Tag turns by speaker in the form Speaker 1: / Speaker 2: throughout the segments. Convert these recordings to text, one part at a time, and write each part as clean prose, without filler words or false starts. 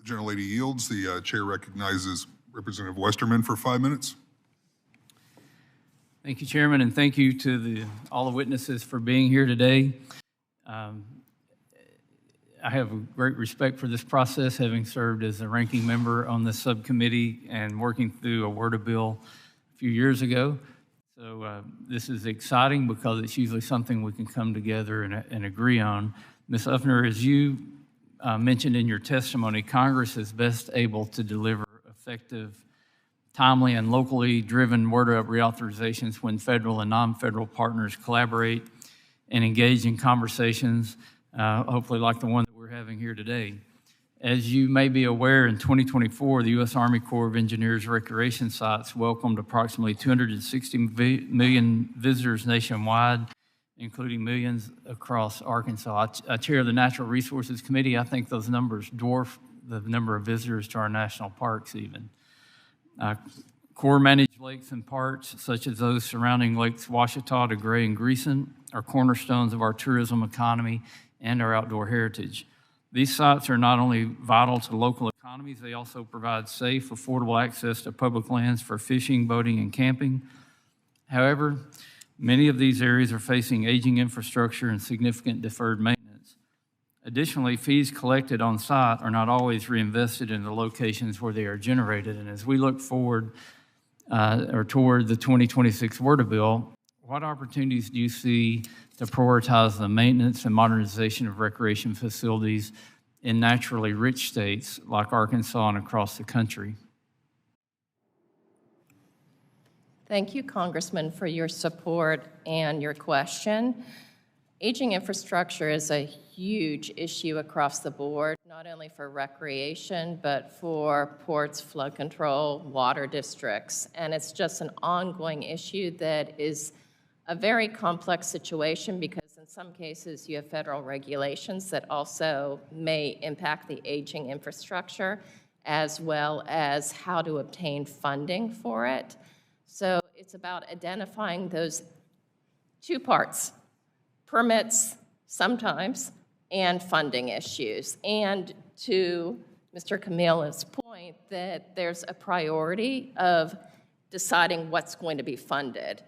Speaker 1: The gentlelady yields. The chair recognizes Representative Westerman for 5 minutes.
Speaker 2: Thank you, Chairman, and thank you to all the witnesses for being here today. I have a great respect for this process, having served as a ranking member on this subcommittee and working through a WRDA bill a few years ago. So this is exciting because it's usually something we can come together and agree on. Ms. Uffner, as you mentioned in your testimony, Congress is best able to deliver effective, timely, and locally driven WRDA reauthorizations when federal and non-federal partners collaborate and engage in conversations, hopefully like the one that we're having here today. As you may be aware, in 2024, the U.S. Army Corps of Engineers recreation sites welcomed approximately 260 million visitors nationwide, including millions across Arkansas. I chair the Natural Resources Committee. I think those numbers dwarf the number of visitors to our national parks even. Corps-managed lakes and parks, such as those surrounding Lakes Ouachita, DeGray, and Greeson, are cornerstones of our tourism economy and our outdoor heritage. These sites are not only vital to local economies, they also provide safe, affordable access to public lands for fishing, boating, and camping. However, many of these areas are facing aging infrastructure and significant deferred maintenance. Additionally, fees collected on site are not always reinvested in the locations where they are generated. And as we look forward or toward the 2026 WRDA bill, what opportunities do you see to prioritize the maintenance and modernization of recreation facilities in naturally rich states like Arkansas and across the country?
Speaker 3: Thank you, Congressman, for your support and your question. Aging infrastructure is a huge issue across the board, not only for recreation, but for ports, flood control, water districts. And it's just an ongoing issue that is a very complex situation because in some cases you have federal regulations that also may impact the aging infrastructure as well as how to obtain funding for it. So it's about identifying those two parts, permits sometimes and funding issues. And to Mr. Camilla's point that there's a priority of deciding what's going to be funded.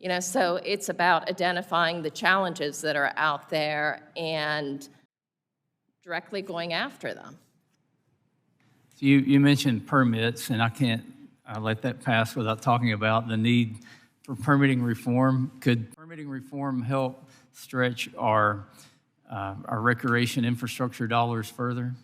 Speaker 3: You know, so it's about identifying the challenges that are out there and directly going after them.
Speaker 2: You mentioned permits, and I can't let that pass without talking about the need for permitting reform. Could permitting reform help stretch our recreation infrastructure dollars further?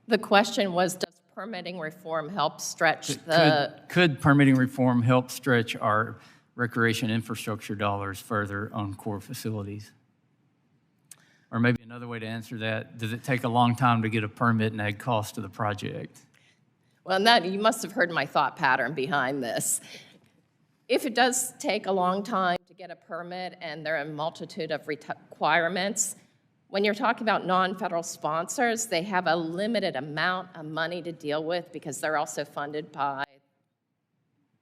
Speaker 3: The question was, does permitting reform help stretch the...
Speaker 2: Could permitting reform help stretch our recreation infrastructure dollars further on core facilities? Or maybe another way to answer that, does it take a long time to get a permit and add cost to the project?
Speaker 3: Well, you must have heard my thought pattern behind this. If it does take a long time to get a permit and there are a multitude of requirements, when you're talking about non-federal sponsors, they have a limited amount of money to deal with because they're also funded by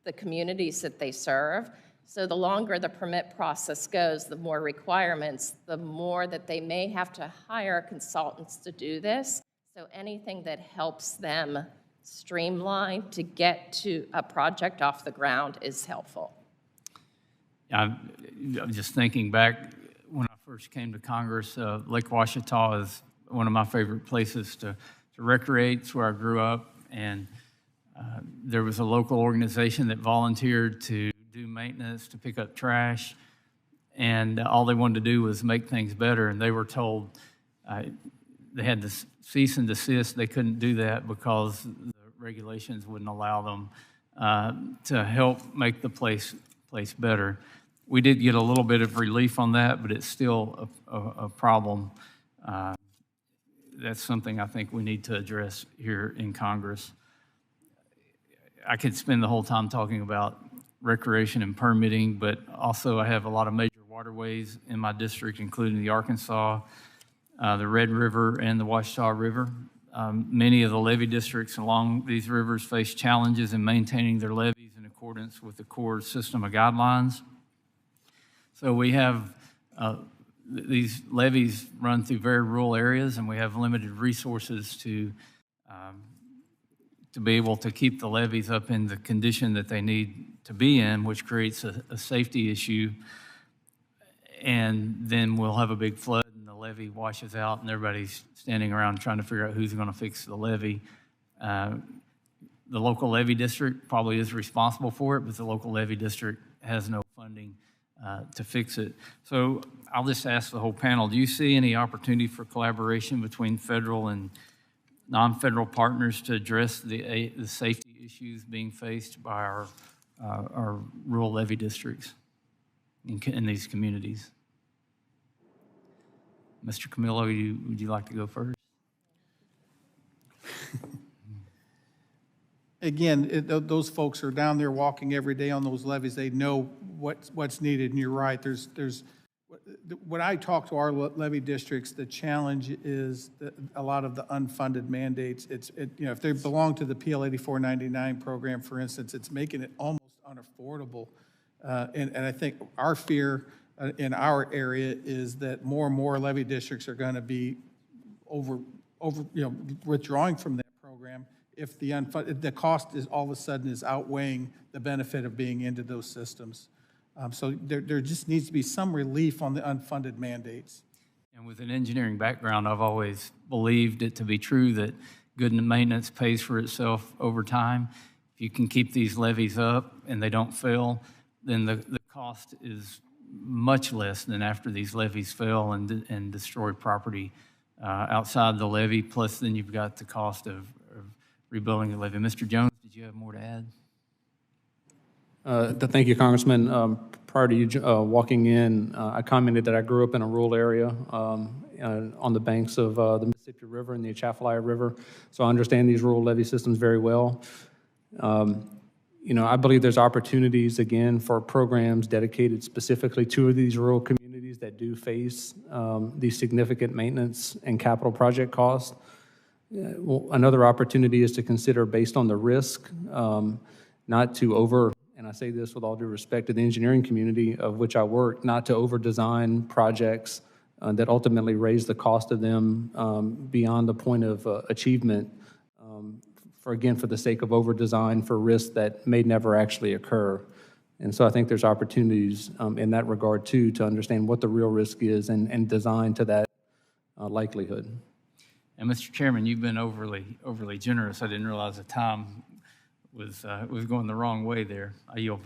Speaker 3: the communities that they serve. So the longer the permit process goes, the more requirements, the more that they may have to hire consultants to do this. So anything that helps them streamline to get to a project off the ground is helpful.
Speaker 2: I'm just thinking back when I first came to Congress, Lake Ouachita is one of my favorite places to recreate. It's where I grew up, and there was a local organization that volunteered to do maintenance, to pick up trash, and all they wanted to do was make things better, and they were told they had to cease and desist. They couldn't do that because the regulations wouldn't allow them to help make the place better. We did get a little bit of relief on that, but it's still a problem. That's something I think we need to address here in Congress. I could spend the whole time talking about recreation and permitting, but also I have a lot of major waterways in my district, including the Arkansas, the Red River, and the Ouachita River. Many of the levee districts along these rivers face challenges in maintaining their levees in accordance with the Corps' system of guidelines. So we have these levees run through very rural areas, and we have limited resources to be able to keep the levees up in the condition that they need to be in, which creates a safety issue. And then we'll have a big flood, and the levee washes out, and everybody's standing around trying to figure out who's going to fix the levee. The local levee district probably is responsible for it, but the local levee district has no funding to fix it. So I'll just ask the whole panel, do you see any opportunity for collaboration between federal and non-federal partners to address the safety issues being faced by our rural levee districts in these communities? Mr. Camillo, would you like to go first?
Speaker 4: Again, those folks are down there walking every day on those levees. They know what's needed, and you're right. When I talk to our levee districts, the challenge is a lot of the unfunded mandates. If they belong to the PL 8499 program, for instance, it's making it almost unaffordable. And I think our fear in our area is that more and more levee districts are going to be withdrawing from that program if the cost is all of a sudden is outweighing the benefit of being into those systems. So there just needs to be some relief on the unfunded mandates.
Speaker 2: And with an engineering background, I've always believed it to be true that good maintenance pays for itself over time. If you can keep these levees up and they don't fail, then the cost is much less than after these levees fail and destroy property outside the levee. Plus, then you've got the cost of rebuilding the levee. Mr. Jones, did you have more to add?
Speaker 5: Thank you, Congressman. Prior to you walking in, I commented that I grew up in a rural area on the banks of the Mississippi River and the Atchafalaya River, so I understand these rural levee systems very well. I believe there's opportunities, again, for programs dedicated specifically to these rural communities that do face these significant maintenance and capital project costs. Another opportunity is to consider, based on the risk, not to and I say this with all due respect to the engineering community of which I work, not to over-design projects that ultimately raise the cost of them beyond the point of achievement, for the sake of over-design for risks that may never actually occur. And so I think there's opportunities in that regard, too, to understand what the real risk is and design to that likelihood.
Speaker 2: And Mr. Chairman, you've been overly generous. I didn't realize the time was going the wrong way there. I yield.